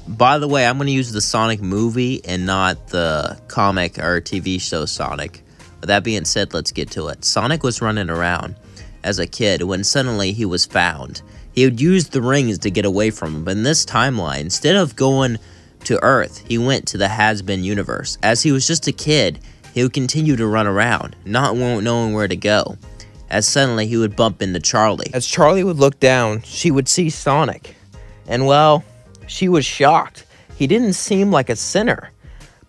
By the way, I'm going to use the Sonic movie and not the comic or TV show Sonic. With that being said, let's get to it. Sonic was running around as a kid when suddenly he was found. He would use the rings to get away from him, but in this timeline, instead of going to Earth, he went to the Hazbin universe. As he was just a kid, he would continue to run around, not knowing where to go, as suddenly he would bump into Charlie. As Charlie would look down, she would see Sonic, and well, she was shocked. He didn't seem like a sinner,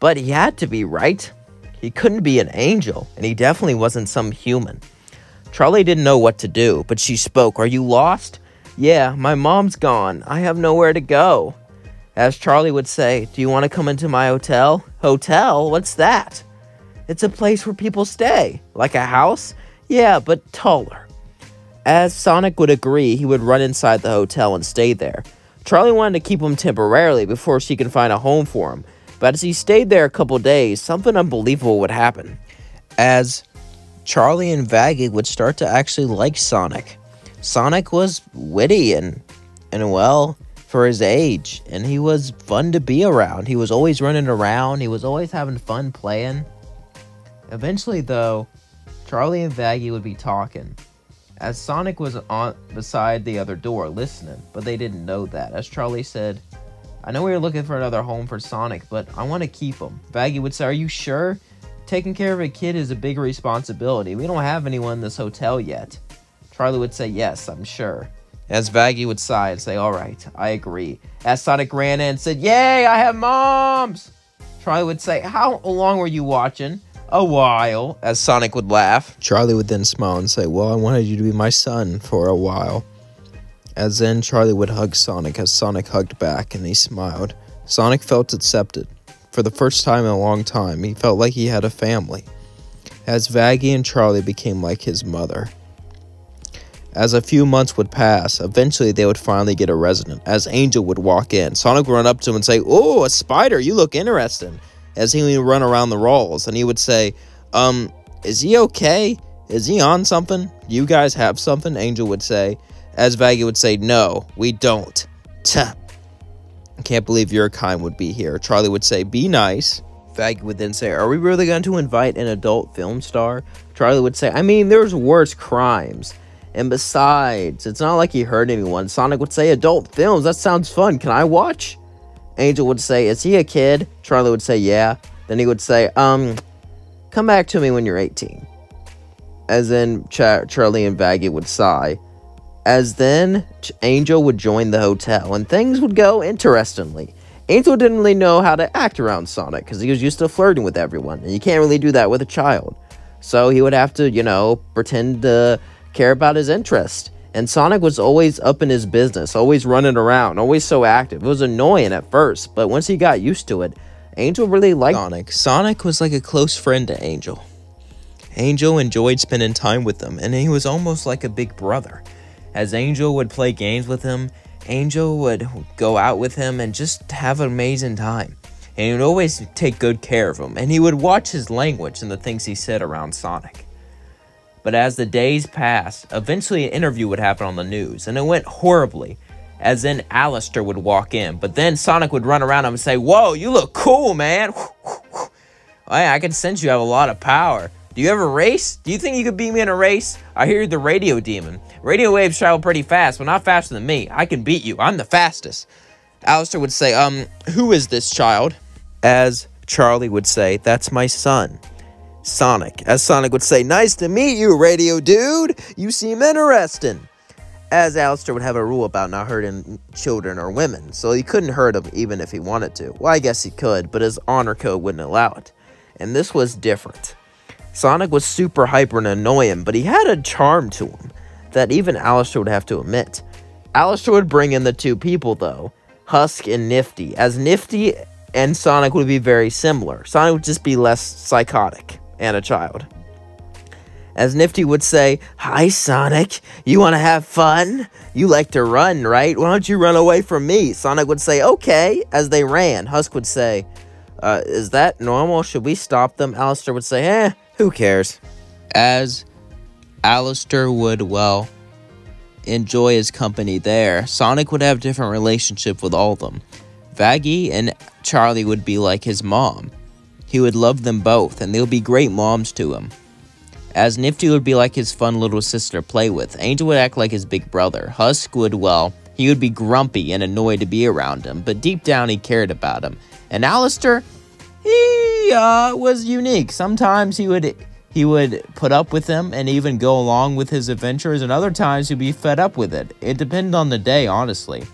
but he had to be, right? He couldn't be an angel, and he definitely wasn't some human. Charlie didn't know what to do, but she spoke. Are you lost? Yeah, my mom's gone. I have nowhere to go. As Charlie would say, do you want to come into my hotel? Hotel? What's that? It's a place where people stay. Like a house? Yeah, but taller. As Sonic would agree, he would run inside the hotel and stay there. Charlie wanted to keep him temporarily before she could find a home for him. But as he stayed there a couple days, something unbelievable would happen. As Charlie and Vaggie would start to actually like Sonic. Sonic was witty and well, for his age, and he was fun to be around. He was always running around. He was always having fun playing. Eventually, though, Charlie and Vaggie would be talking, as Sonic was beside the other door listening, but they didn't know that. As Charlie said, I know we were looking for another home for Sonic, but I want to keep him. Vaggie would say, are you sure? Taking care of a kid is a big responsibility. We don't have anyone in this hotel yet. Charlie would say, yes, I'm sure. As Vaggie would sigh and say, all right, I agree. As Sonic ran in and said, yay, I have moms! Charlie would say, how long were you watching? A while. As Sonic would laugh. Charlie would then smile and say, well, I wanted you to be my son for a while. As then Charlie would hug Sonic as Sonic hugged back and he smiled. Sonic felt accepted. For the first time in a long time, he felt like he had a family. As Vaggie and Charlie became like his mother. As a few months would pass, eventually they would finally get a resident. As Angel would walk in, Sonic would run up to him and say, oh, a spider, you look interesting. As he would run around the walls, and he would say, is he okay? Is he on something? Do you guys have something? Angel would say. As Vaggie would say, no, we don't. Tuh. I can't believe your kind would be here. Charlie would say, be nice. Vaggie would then say, are we really going to invite an adult film star? Charlie would say, I mean, there's worse crimes. And besides, it's not like he hurt anyone. Sonic would say, adult films, that sounds fun. Can I watch? Angel would say, is he a kid? Charlie would say, yeah. Then he would say, come back to me when you're 18. As then Charlie and Vaggie would sigh. As then Angel would join the hotel, and things would go interestingly. Angel didn't really know how to act around Sonic, because he was used to flirting with everyone, and you can't really do that with a child. So he would have to, pretend to care about his interest. And Sonic was always up in his business, always running around, always so active. It was annoying at first, but once he got used to it, Angel really liked Sonic. Sonic was like a close friend to Angel. Angel enjoyed spending time with him, and he was almost like a big brother. As Angel would play games with him, Angel would go out with him and just have an amazing time. And he would always take good care of him, and he would watch his language and the things he said around Sonic. But as the days passed, eventually an interview would happen on the news, and it went horribly, as then Alistair would walk in, but then Sonic would run around him and say, whoa, you look cool, man. Hey, I can sense you have a lot of power. Do you ever race? Do you think you could beat me in a race? I hear you're the radio demon. Radio waves travel pretty fast, but not faster than me. I can beat you. I'm the fastest. Alistair would say, who is this child? As Charlie would say, that's my son, Sonic. As Sonic would say, nice to meet you, radio dude. You seem interesting. As Alistair would have a rule about not hurting children or women, so he couldn't hurt them even if he wanted to. Well, I guess he could, but his honor code wouldn't allow it. And this was different. Sonic was super hyper and annoying, but he had a charm to him that even Alistair would have to admit. Alistair would bring in the two people, though, Husk and Nifty, as Nifty and Sonic would be very similar. Sonic would just be less psychotic and a child. As Nifty would say, hi, Sonic, you want to have fun? You like to run, right? Why don't you run away from me? Sonic would say, okay. As they ran, Husk would say, is that normal? Should we stop them? Alistair would say, who cares? As Alistair would, enjoy his company there, Sonic would have a different relationship with all of them. Vaggie and Charlie would be like his mom. He would love them both, and they would be great moms to him. As Nifty would be like his fun little sister to play with. Angel would act like his big brother. Husk would, well, he would be grumpy and annoyed to be around him, but deep down he cared about him. And Alistair, he was unique. Sometimes he would put up with him and even go along with his adventures, and other times he'd be fed up with it. It depended on the day, honestly.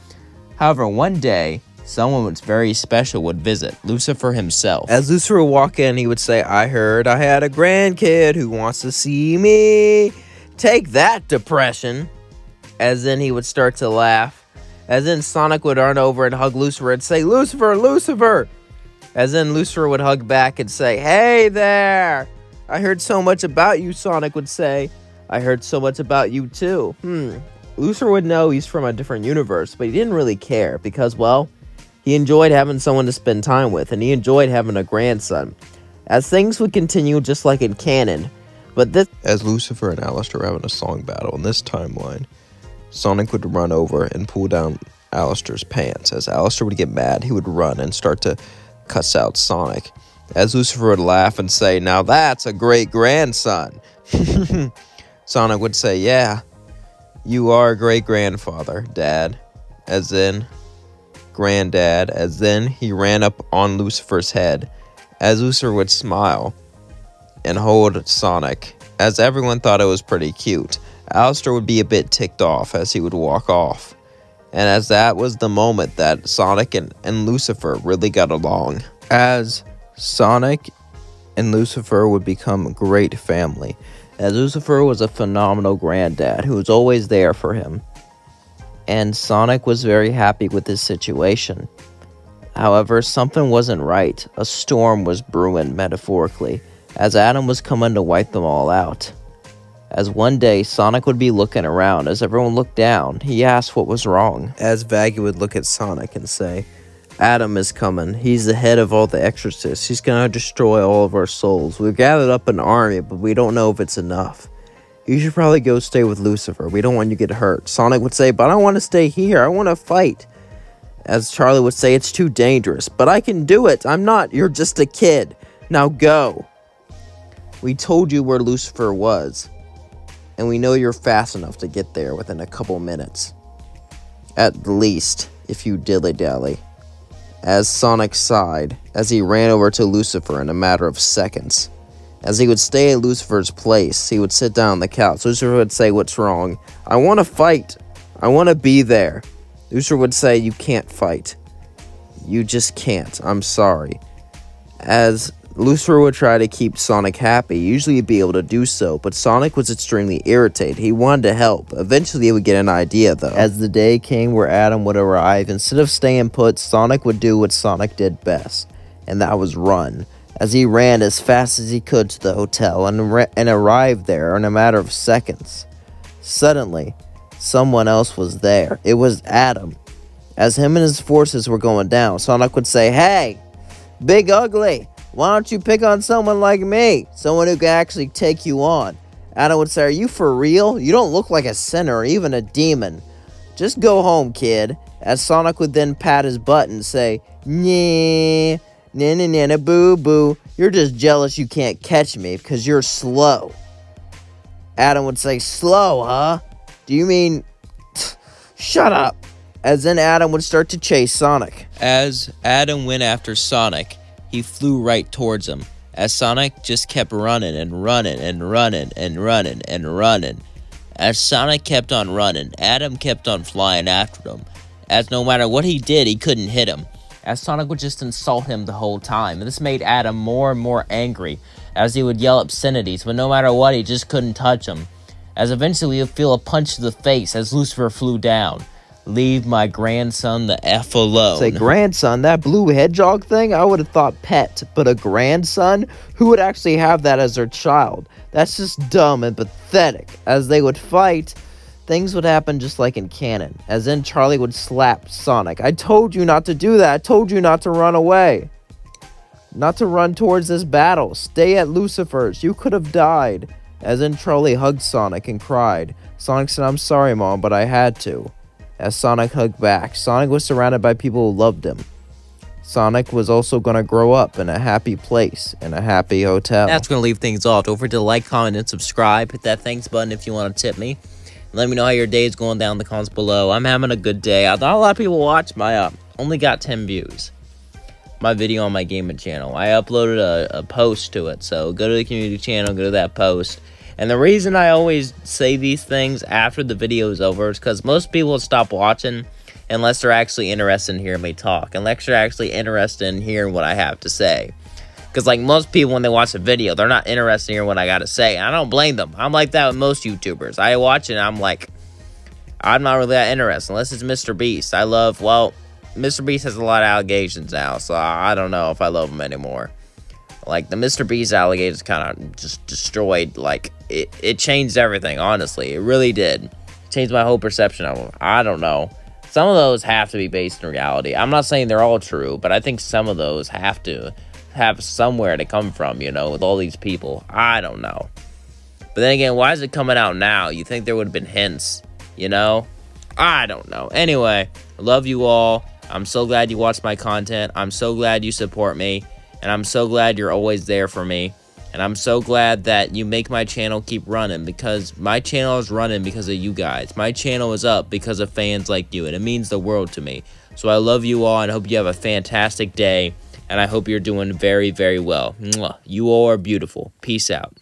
However, one day, someone was very special would visit, Lucifer himself. As Lucifer would walk in, he would say, "I heard I had a grandkid who wants to see me. Take that, depression." As then he would start to laugh. As then Sonic would run over and hug Lucifer and say, "Lucifer, Lucifer." As then Lucifer would hug back and say, "Hey there. I heard so much about you," Sonic would say. "I heard so much about you too." Lucifer would know he's from a different universe, but he didn't really care because, well, he enjoyed having someone to spend time with, and he enjoyed having a grandson. As things would continue just like in canon, but this... As Lucifer and Alistair were having a song battle in this timeline, Sonic would run over and pull down Alistair's pants. As Alistair would get mad, he would run and start to cuss out Sonic. As Lucifer would laugh and say, "Now that's a great grandson." Sonic would say, "Yeah, you are a great grandfather, Dad." As in, Granddad. As then he ran up on Lucifer's head. As Lucifer would smile and hold Sonic. As everyone thought it was pretty cute. Alistair would be a bit ticked off as he would walk off. And as that was the moment that Sonic and Lucifer really got along. As Sonic and Lucifer would become a great family. As Lucifer was a phenomenal granddad who was always there for him. And Sonic was very happy with his situation. However, something wasn't right. A storm was brewing, metaphorically, as Adam was coming to wipe them all out. As one day, Sonic would be looking around. As everyone looked down, he asked what was wrong. As Vaggie would look at Sonic and say, "Adam is coming. He's the head of all the exorcists. He's going to destroy all of our souls. We've gathered up an army, but we don't know if it's enough. You should probably go stay with Lucifer. We don't want you to get hurt." Sonic would say, "But I want to stay here. I want to fight." As Charlie would say, "It's too dangerous." "But I can do it. I'm not. You're just a kid. Now go. We told you where Lucifer was, and we know you're fast enough to get there within a couple minutes. At least, if you dilly-dally." As Sonic sighed, as he ran over to Lucifer in a matter of seconds. As he would stay at Lucifer's place, he would sit down on the couch. Lucifer would say, "What's wrong?" "I want to fight. I want to be there." Lucifer would say, "You can't fight. You just can't. I'm sorry." As Lucifer would try to keep Sonic happy, usually he'd be able to do so, but Sonic was extremely irritated. He wanted to help. Eventually he would get an idea, though. As the day came where Adam would arrive, instead of staying put, Sonic would do what Sonic did best, and that was run. As he ran as fast as he could to the hotel and arrived there in a matter of seconds. Suddenly, someone else was there. It was Adam. As him and his forces were going down, Sonic would say, "Hey, Big Ugly, why don't you pick on someone like me? Someone who can actually take you on." Adam would say, "Are you for real? You don't look like a sinner or even a demon. Just go home, kid." As Sonic would then pat his butt and say, "Nyeh, na boo boo. You're just jealous you can't catch me because you're slow." Adam would say, "Slow, huh? Do you mean..." "Shut up." As then Adam would start to chase Sonic. As Adam went after Sonic, he flew right towards him. As Sonic just kept running and running and running and running and running. As Sonic kept on running, Adam kept on flying after him. As no matter what he did, he couldn't hit him. As Sonic would just insult him the whole time. And this made Adam more and more angry, as he would yell obscenities, but no matter what, he just couldn't touch him. As eventually he would feel a punch to the face as Lucifer flew down. "Leave my grandson the F alone." Say, grandson? That blue hedgehog thing? I would have thought pet, but a grandson? Who would actually have that as their child? That's just dumb and pathetic. As they would fight, things would happen just like in canon. As then Charlie would slap Sonic. "I told you not to do that. I told you not to run away. Not to run towards this battle. Stay at Lucifer's. You could have died." As then Charlie hugged Sonic and cried. Sonic said, "I'm sorry, Mom, but I had to." As Sonic hugged back, Sonic was surrounded by people who loved him. Sonic was also going to grow up in a happy place, in a happy hotel. That's going to leave things off. Don't forget to like, comment, and subscribe. Hit that thanks button if you want to tip me. Let me know how your day is going down in the comments below. I'm having a good day. Not a lot of people watch my only got 10 views. My video on my gaming channel. I uploaded a post to it, so go to the community channel, go to that post. And the reason I always say these things after the video is over is because most people stop watching unless they're actually interested in hearing me talk, unless they're actually interested in hearing what I have to say. Because, like, most people, when they watch a video, they're not interested in hearing what I got to say. And I don't blame them. I'm like that with most YouTubers. I watch it, and I'm like, I'm not really that interested, unless it's Mr. Beast. Mr. Beast has a lot of allegations now, so I don't know if I love him anymore. Like, the Mr. Beast allegations kind of just destroyed, like, it changed everything, honestly. It really did. It changed my whole perception of him. I don't know. Some of those have to be based in reality. I'm not saying they're all true, but I think some of those have to have somewhere to come from, you know, with all these people. I don't know. But then again, why is it coming out now? You think there would have been hints, you know? I don't know. Anyway, I love you all. I'm so glad you watch my content. I'm so glad you support me. And I'm so glad you're always there for me. And I'm so glad that you make my channel keep running, because my channel is running because of you guys. My channel is up because of fans like you, and it means the world to me. So I love you all, and I hope you have a fantastic day. And I hope you're doing very, very well. Mwah. You all are beautiful. Peace out.